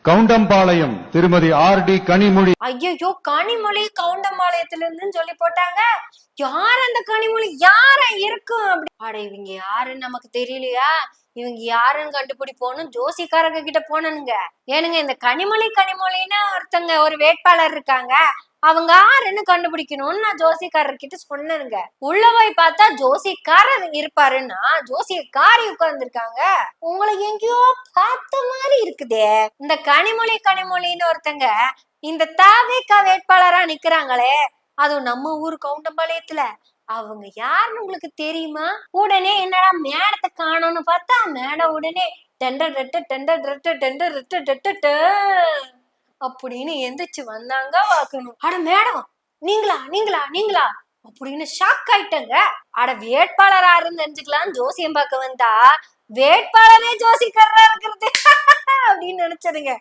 கவுண்டம்பாளையம் திருமதி R.D. கனிமொழி. ஐயோ, கனிமொழி கவுண்டம்பாளையத்துல இருந்துன்னு சொல்லி போட்டாங்க. யார் அந்த கனிமொழி? யாரா இருக்கும் அப்படி? அட, இவங்க யாருன்னு நமக்கு தெரியலையா? இவங்க யாருன்னு கண்டுபிடிப்போன்னு ஜோசிக்காரங்க கிட்ட போனனுங்க. ஏனுங்க, இந்த கனிமொழின்னு ஒருத்தங்க ஒரு வேட்பாளர் இருக்காங்க, அவங்க யாருன்னு கண்டுபிடிக்கணும்னு நான் ஜோசிக்காரர் கிட்ட சொன்னேனுங்க. உள்ள போய் பார்த்தா ஜோசிக்காரர் இருப்பாருன்னா ஜோசியக்காரி உட்கார்ந்து இருக்காங்க. உங்களை எங்கேயோ பார்த்த மாதிரி இருக்குதே. இந்த கனிமொழின்னு ஒருத்தங்க இந்த தாவேகா வேட்பாளரா நிக்கிறாங்களே, அதுவும் நம்ம ஊர் கவுண்டம்பாளையத்துல, அவங்க யாருன்னு உங்களுக்கு தெரியுமா? உடனே என்னடா மேடத்தை காணோம்னு பார்த்தா மேடம் உடனே அப்படின்னு எந்திரிச்சு வந்தாங்க. வாக்கணும். அட மேடம், நீங்களா அப்படின்னு ஷாக் ஆயிட்டங்க. அட, வேட்பாளரா இருந்து தெரிஞ்சுக்கலாம் ஜோசியம் பார்க்க வந்தா வேட்பாளரே ஜோசிக்காரரா இருக்கிறது அப்படின்னு நினைச்சதுங்க.